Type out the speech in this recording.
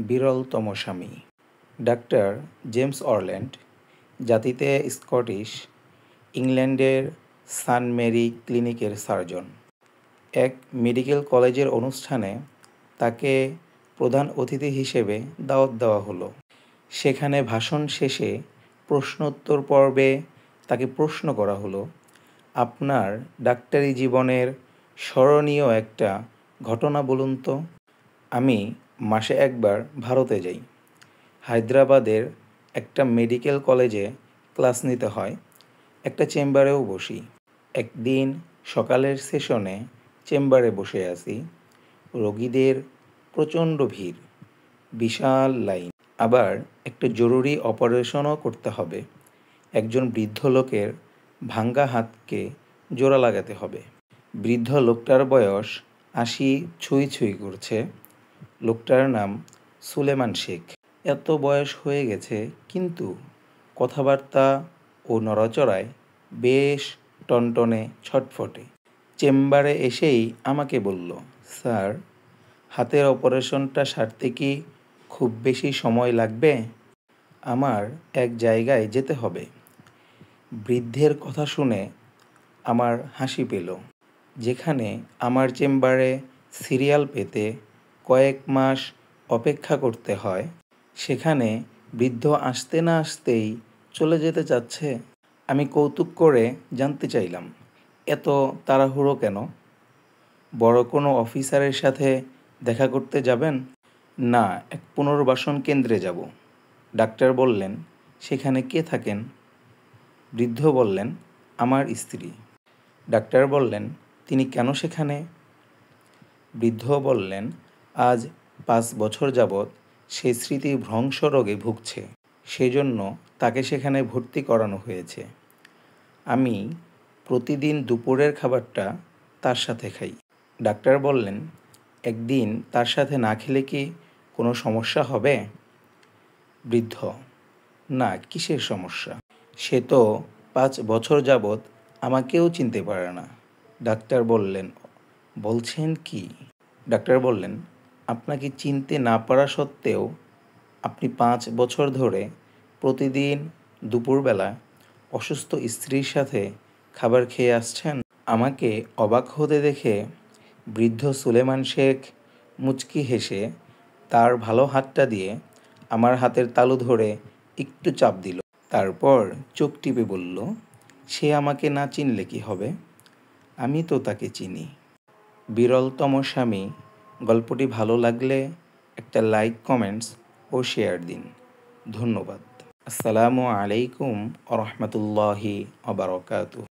বিরলতম স্বামী। Doctor James Orland, জাতিতে Scottish, ইংল্যান্ডের সান মেরি ক্লিনিকের সার্জন। এক মেডিকেল কলেজের অনুষ্ঠানে তাকে প্রধান অতিথি হিসেবে দাওয়াত দেওয়া হলো। সেখানে ভাষণ শেষে প্রশ্নোত্তর পর্বে তাকে প্রশ্ন করা হলো, আপনার ডাক্তারি জীবনের স্মরণীয় একটা ঘটনা বলুন তো। আমি মাসে একবার ভারতে যাই। হায়দ্রাবাদের একটা মেডিকেল কলেজে ক্লাস নিতে হয়। একটা চেম্বারেও বসি। একদিন সকালের সেশনে চেম্বারে বসে আছি। রোগীদের প্রচণ্ড ভিড়, বিশাল লাইন। আবার একটা জরুরি অপারেশনও করতে হবে। একজন বৃদ্ধ লোকের ভাঙ্গা হাতকে জোড়া লাগাতে হবে। বৃদ্ধ লোকটার বয়স ৮০ ছুঁই ছুঁই করছে। লোকটার নাম সুলেমান শেখ। এত বয়স হয়ে গেছে, কিন্তু কথাবার্তা ও নড়াচড়ায় বেশ টনটনে, ছটফটে। চেম্বারে এসেই আমাকে বলল, স্যার, হাতের অপারেশনটা সারতে কি খুব বেশি সময় লাগবে? আমার এক জায়গায় যেতে হবে। বৃদ্ধের কথা শুনে আমার হাসি পেল। যেখানে আমার চেম্বারে সিরিয়াল পেতে কয়েক মাস অপেক্ষা করতে হয়, সেখানে বৃদ্ধ আসতে না আসতেই চলে যেতে চাচ্ছে। আমি কৌতুক করে জানতে চাইলাম, এত তাড়াহুড়ো কেন? বড় কোনো অফিসারের সাথে দেখা করতে যাবেন? না, এক পুনর্বাসন কেন্দ্রে যাব। ডাক্তার বললেন, সেখানে কে থাকেন? বৃদ্ধ বললেন, আমার স্ত্রী। ডাক্তার বললেন, তিনি কেন সেখানে? বৃদ্ধ বললেন, আজ ৫ বছর যাবৎ সে স্মৃতিভ্রংশ রোগে ভুগছে। সেজন্য তাকে সেখানে ভর্তি করানো হয়েছে। আমি প্রতিদিন দুপুরের খাবারটা তার সাথে খাই। ডাক্তার বললেন, একদিন তার সাথে না খেলে কি কোনো সমস্যা হবে? বৃদ্ধ, না, কিসের সমস্যা? সে তো ৫ বছর যাবৎ আমাকেও চিনতে পারে না। ডাক্তার বললেন, বলছেন কি? ডাক্তার বললেন, আপনাকে চিনতে না পারা সত্ত্বেও আপনি ৫ বছর ধরে প্রতিদিন দুপুরবেলা অসুস্থ স্ত্রীর সাথে খাবার খেয়ে আসছেন। আমাকে অবাক হতে দেখে বৃদ্ধ সুলেমান শেখ মুচকি হেসে তার ভালো হাতটা দিয়ে আমার হাতের তালু ধরে একটু চাপ দিল। তারপর চোখ টিপে বলল, সে আমাকে না চিনলে কি হবে? আমি তো তাকে চিনি। বিরলতম স্বামী গল্পটি ভালো লাগলে একটা লাইক, কমেন্টস ও শেয়ার দিন। ধন্যবাদ। আসসালামু আলাইকুম ওয়া রাহমাতুল্লাহি ওয়া বারাকাতুহু।